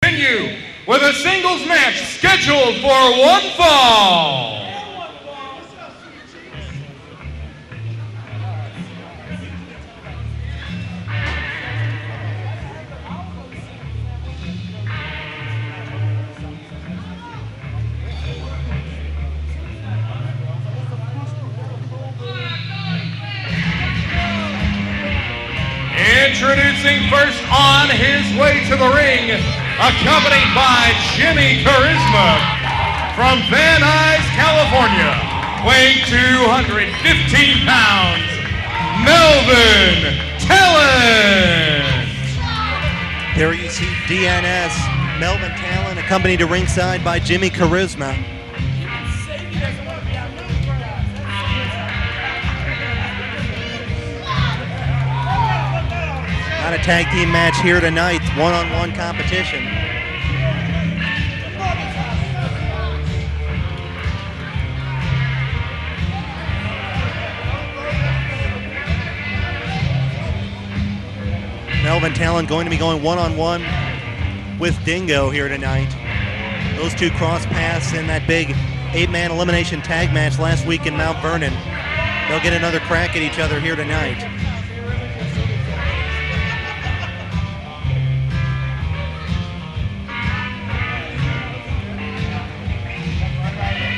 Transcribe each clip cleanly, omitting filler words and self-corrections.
continue with a singles match scheduled for one fall. Introducing first on his way to the ring, accompanied by Jimmy Charisma from Van Nuys, California, weighing 215 pounds, Melvin Talent. There you see DNS, Melvin Talent, accompanied to ringside by Jimmy Charisma. Not a tag team match here tonight, one-on-one competition. Melvin Talent going to be going one-on-one with Dingo here tonight. Those two cross paths in that big 8-man elimination tag match last week in Mount Vernon. They'll get another crack at each other here tonight.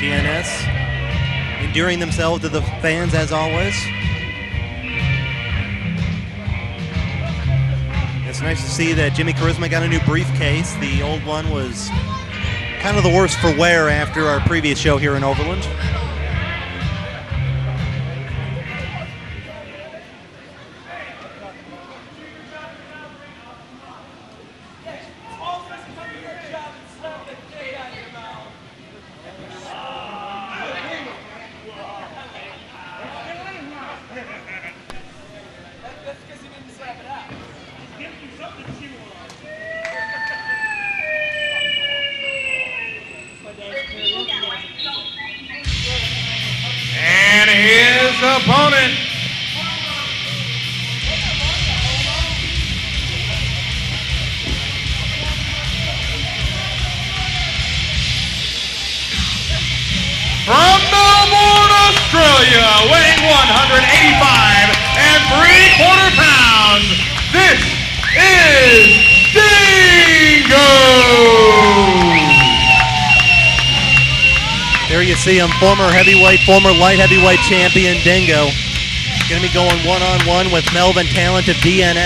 DNS endearing themselves to the fans as always. It's nice to see that Jimmy Charisma got a new briefcase. The old one was kind of the worst for wear after our previous show here in Overland. And his opponent, from Melbourne, Australia, weighing 185 3/4 pounds, this is Dingo! There you see him, former heavyweight, former light heavyweight champion Dingo. Going to be going one-on-one with Melvin Talent of DNS.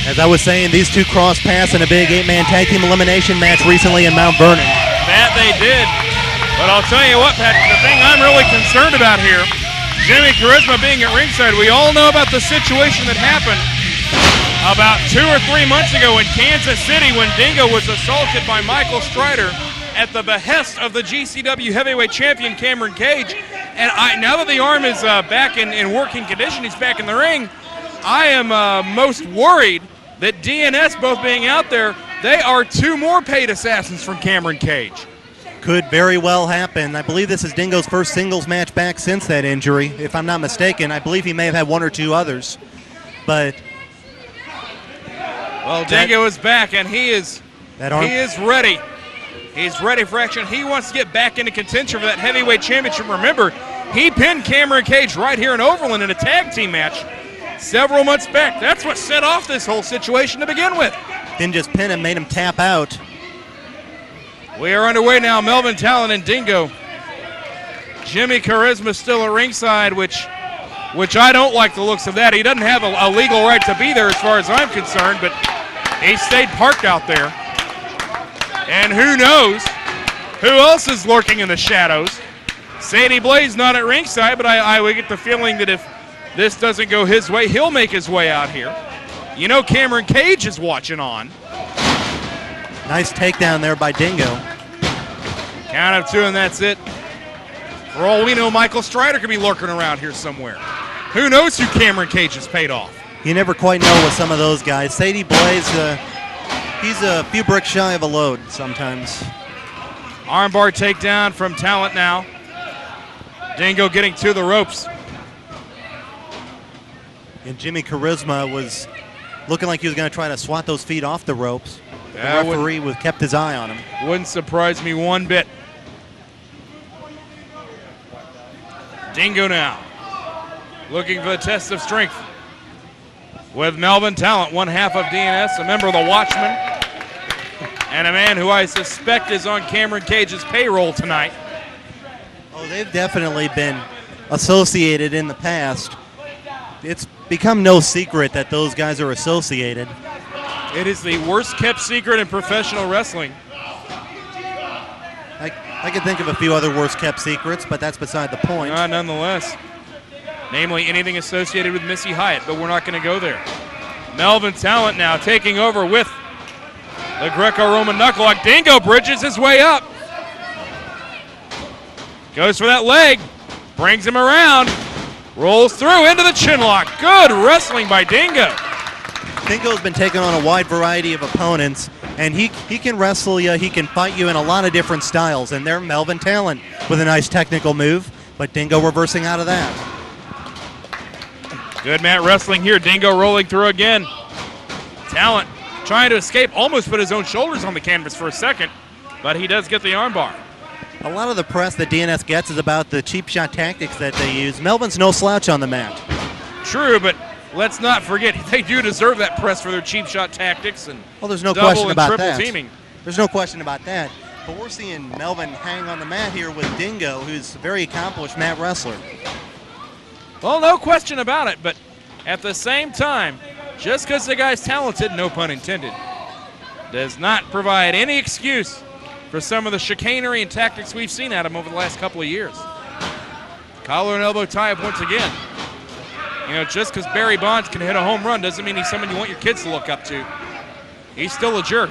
As I was saying, these two cross paths in a big 8-man tag team elimination match recently in Mount Vernon. That they did. But I'll tell you what, Patrick, the thing I'm really concerned about here, Jimmy Charisma being at ringside, we all know about the situation that happened about 2 or 3 months ago in Kansas City when Dingo was assaulted by Michael Strider at the behest of the GCW heavyweight champion Cameron Cage. And now that the arm is back in working condition, he's back in the ring, I am most worried that DNS, both being out there, they are 2 more paid assassins from Cameron Cage. Could very well happen. I believe this is Dingo's first singles match back since that injury, if I'm not mistaken. I believe he may have had 1 or 2 others. But well, Dingo is back, and he is ready. He's ready for action. He wants to get back into contention for that heavyweight championship. Remember, he pinned Cameron Cage right here in Overland in a tag team match several months back. That's what set off this whole situation to begin with. Didn't just pin him, made him tap out. We are underway now, Melvin Talent and Dingo. Jimmy Charisma still at ringside, which I don't like the looks of that. He doesn't have a legal right to be there as far as I'm concerned, but he stayed parked out there. And who knows who else is lurking in the shadows. Sadie Blaze not at ringside, but I would get the feeling that if this doesn't go his way, he'll make his way out here. You know Cameron Cage is watching on. Nice takedown there by Dingo. Count of 2 and that's it. For all we know, Michael Strider could be lurking around here somewhere. Who knows who Cameron Cage has paid off? You never quite know with some of those guys. Sadie Blaze, he's a few bricks shy of a load sometimes. Armbar takedown from Talent now. Dingo getting to the ropes. And Jimmy Charisma was looking like he was going to try to swat those feet off the ropes. The referee kept his eye on him. Wouldn't surprise me one bit. Dingo now, looking for the test of strength with Melvin Talent, one half of DNS, a member of the Watchmen, and a man who I suspect is on Cameron Cage's payroll tonight. Oh, they've definitely been associated in the past. It's become no secret that those guys are associated. It is the worst kept secret in professional wrestling. I can think of a few other worst kept secrets, but that's beside the point. Nonetheless. Namely, anything associated with Missy Hyatt, but we're not going to go there. Melvin Talent now taking over with the Greco-Roman knucklelock. Dingo bridges his way up. Goes for that leg. Brings him around. Rolls through into the chinlock. Good wrestling by Dingo. Dingo's been taking on a wide variety of opponents, and he can wrestle you, he can fight you in a lot of different styles, and they're Melvin Talent with a nice technical move, but Dingo reversing out of that. Good mat wrestling here. Dingo rolling through again. Talent trying to escape, almost put his own shoulders on the canvas for a second, but he does get the armbar. A lot of the press that DNS gets is about the cheap shot tactics that they use. Melvin's no slouch on the mat. True, but let's not forget they do deserve that press for their cheap shot tactics and there's no double question and about triple that. teaming. There's no question about that. But we're seeing Melvin hang on the mat here with Dingo, who's a very accomplished mat wrestler. Well, no question about it, but at the same time, just because the guy's talented, no pun intended, does not provide any excuse for some of the chicanery and tactics we've seen at him over the last couple of years. Collar and elbow tie-up once again. You know, just because Barry Bonds can hit a home run doesn't mean he's someone you want your kids to look up to. He's still a jerk.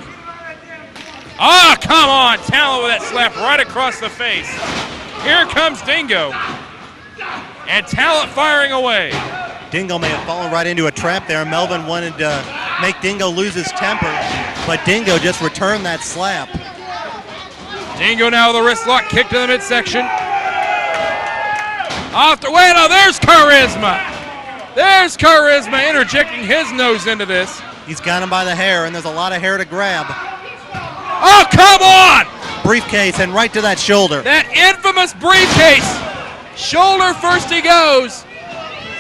Ah, come on! Talent with that slap right across the face. Here comes Dingo. And Talent firing away. Dingo may have fallen right into a trap there. Melvin wanted to make Dingo lose his temper, but Dingo just returned that slap. Dingo now with a wrist lock, kick to the midsection. Off the way, now there's Charisma. There's Charisma interjecting his nose into this. He's got him by the hair, and there's a lot of hair to grab. Oh, come on! Briefcase and right to that shoulder. That infamous briefcase. Shoulder first he goes.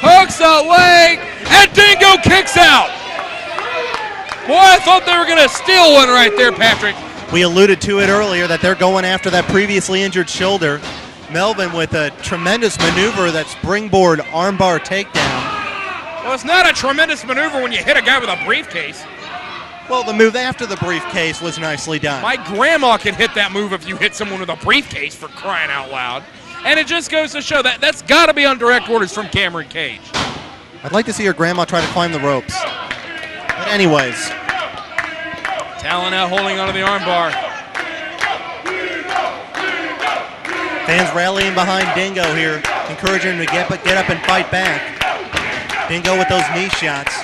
Hooks a leg, and Dingo kicks out. Boy, I thought they were going to steal one right there, Patrick. We alluded to it earlier that they're going after that previously injured shoulder. Melvin with a tremendous maneuver, that springboard armbar takedown. Well, it's not a tremendous maneuver when you hit a guy with a briefcase. Well, the move after the briefcase was nicely done. My grandma could hit that move if you hit someone with a briefcase, for crying out loud. And it just goes to show that that's got to be on direct orders from Cameron Cage. I'd like to see your grandma try to climb the ropes. But anyways. Talent now holding onto the armbar. Fans rallying behind Dingo here, encouraging him to get up and fight back. Dingo with those knee shots.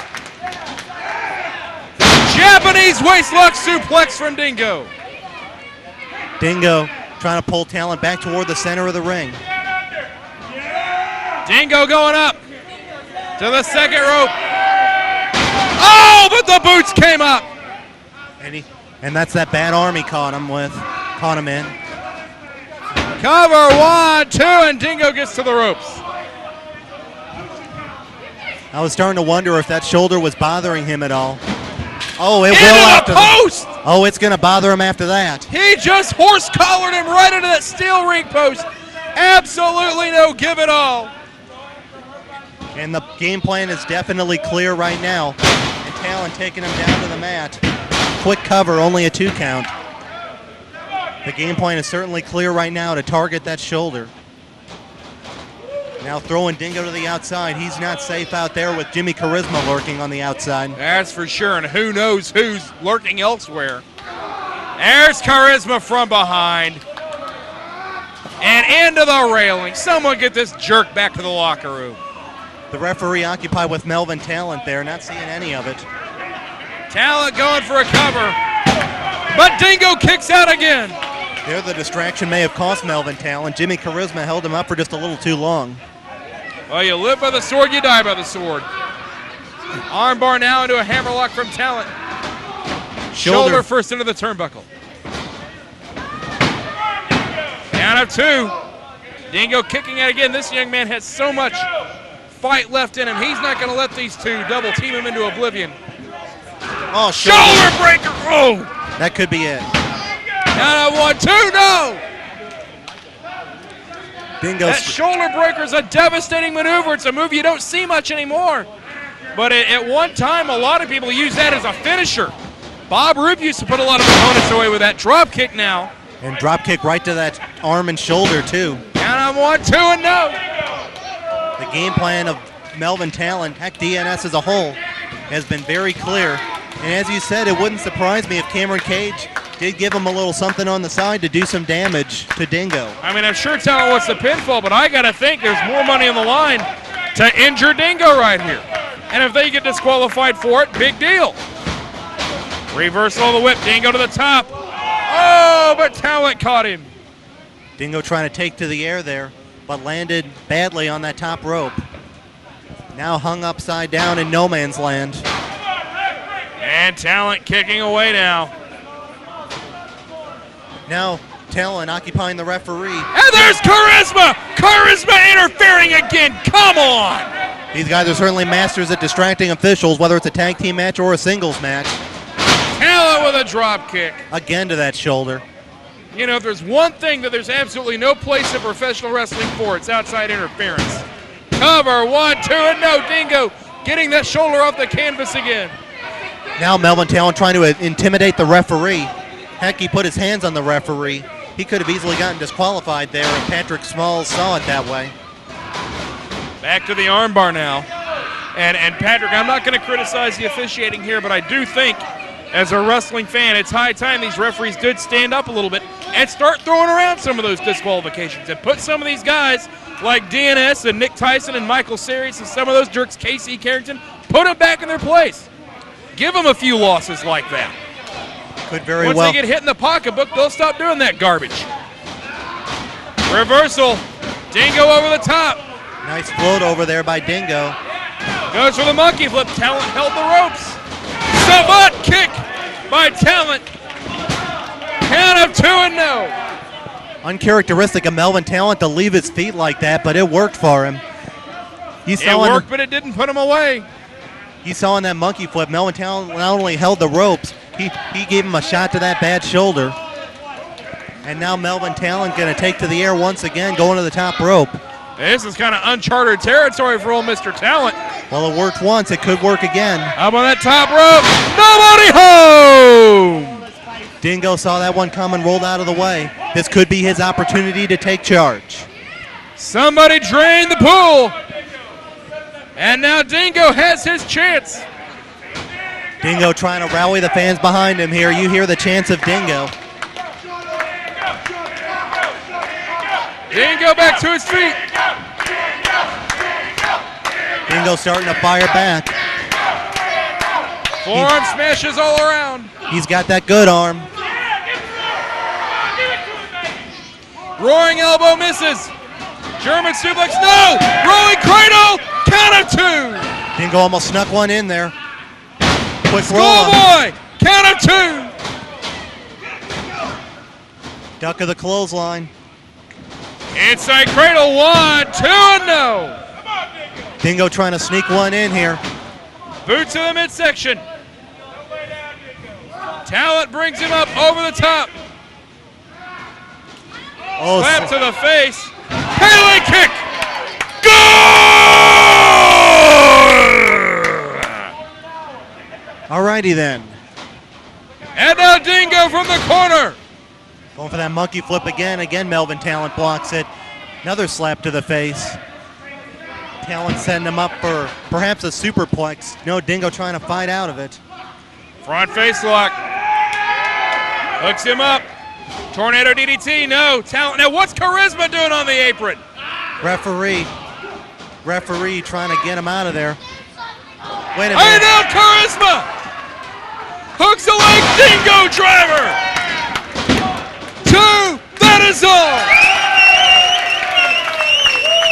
Japanese waistlock suplex from Dingo. Dingo trying to pull Talent back toward the center of the ring. Dingo going up to the second rope. Oh, but the boots came up. And that's that bad arm he caught him in. Cover 1, 2, and Dingo gets to the ropes. I was starting to wonder if that shoulder was bothering him at all. Oh, it into will after the post. Oh, it's going to bother him after that. He just horse collared him right into that steel ring post. Absolutely no give at all. And the game plan is definitely clear right now. And Talent taking him down to the mat. Quick cover, only a 2 count. The game plan is certainly clear right now to target that shoulder. Now throwing Dingo to the outside. He's not safe out there with Jimmy Charisma lurking on the outside. That's for sure, and who knows who's lurking elsewhere. There's Charisma from behind. And into the railing. Someone get this jerk back to the locker room. The referee occupied with Melvin Talent there, not seeing any of it. Talent going for a cover. But Dingo kicks out again. There, the distraction may have cost Melvin Talent. Jimmy Charisma held him up for just a little too long. Well, you live by the sword, you die by the sword. Armbar now into a hammerlock from Talent. Shoulder first into the turnbuckle. Down of 2. Dingo kicking out again. This young man has so much fight left in him. He's not going to let these two double team him into oblivion. Oh, shoulder breaker. Oh! That could be it. Down of 1, 2, no! Dingo. That shoulder breaker is a devastating maneuver. It's a move you don't see much anymore. But at one time, a lot of people use that as a finisher. Bob Roop used to put a lot of opponents away with that drop kick now. And drop kick right to that arm and shoulder, too. Down on 1, 2, and no. The game plan of Melvin Talent, heck, DNS as a whole, has been very clear. And as you said, it wouldn't surprise me if Cameron Cage did give him a little something on the side to do some damage to Dingo. I mean, I'm sure Talent wants the pinfall, but I got to think there's more money on the line to injure Dingo right here. And if they get disqualified for it, big deal. Reversal of the whip, Dingo to the top. Oh, but Talent caught him. Dingo trying to take to the air there, but landed badly on that top rope. Now hung upside down in no man's land. And Talent kicking away now. Now Talent occupying the referee. And there's Charisma! Charisma interfering again, come on! These guys are certainly masters at distracting officials, whether it's a tag team match or a singles match. Talent with a drop kick. Again to that shoulder. You know, if there's one thing that there's absolutely no place in professional wrestling for, it's outside interference. Cover, 1, 2, and no. Dingo getting that shoulder off the canvas again. Now Melvin Talent trying to intimidate the referee. Heck, he put his hands on the referee. He could have easily gotten disqualified there, and Patrick Smalls saw it that way. Back to the armbar now. And Patrick, I'm not going to criticize the officiating here, but I do think, as a wrestling fan, it's high time these referees did stand up a little bit and start throwing around some of those disqualifications and put some of these guys like DNS and Nick Tyson and Michael Series and some of those jerks, Casey Carrington, put them back in their place. Give them a few losses like that. Could very Once well. they get hit in the pocketbook, they'll stop doing that garbage. Reversal. Dingo over the top. Nice float over there by Dingo. Goes for the monkey flip. Talent held the ropes. Savant kick by Talent. Count of 2 and no. Uncharacteristic of Melvin Talent to leave his feet like that, but it worked for him. It worked, but it didn't put him away. You saw in that monkey flip, Melvin Talent not only held the ropes, he gave him a shot to that bad shoulder. And now Melvin Talent going to take to the air once again, going to the top rope. This is kind of uncharted territory for old Mr. Talent. Well, it worked once. It could work again. Up on that top rope. Nobody home. Dingo saw that one come and rolled out of the way. This could be his opportunity to take charge. Somebody drain the pool. And now Dingo has his chance. Dingo trying to rally the fans behind him here. You hear the chants of Dingo. Dingo back to his feet. Dingo starting to fire back. Forearm smashes all around. He's got that good arm. Roaring elbow misses. German suplex, no! Rolling cradle, count of 2. Dingo almost snuck one in there. Quick roll up. Schoolboy, count of 2. Duck of the clothesline. Inside cradle, 1, 2, and no. Dingo trying to sneak one in here. Boot to the midsection. Talent brings him up over the top. Oh, Slap to the face. Pele kick. Goal! Alrighty then. And now Dingo from the corner. Going for that monkey flip again. Again, Melvin Talent blocks it. Another slap to the face. Talent setting him up for perhaps a superplex. No, Dingo trying to fight out of it. Front face lock. Hooks him up. Tornado DDT, no. Talent. Now what's Charisma doing on the apron? Referee trying to get him out of there. Wait a Hey, minute. now Charisma. Hooks a leg, Dingo driver. 2, whistle.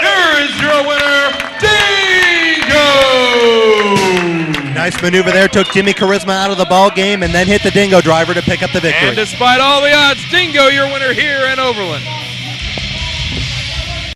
Here is your winner, Dingo. Nice maneuver there. Took Jimmy Charisma out of the ball game and then hit the Dingo driver to pick up the victory. And despite all the odds, Dingo, your winner here in Overland.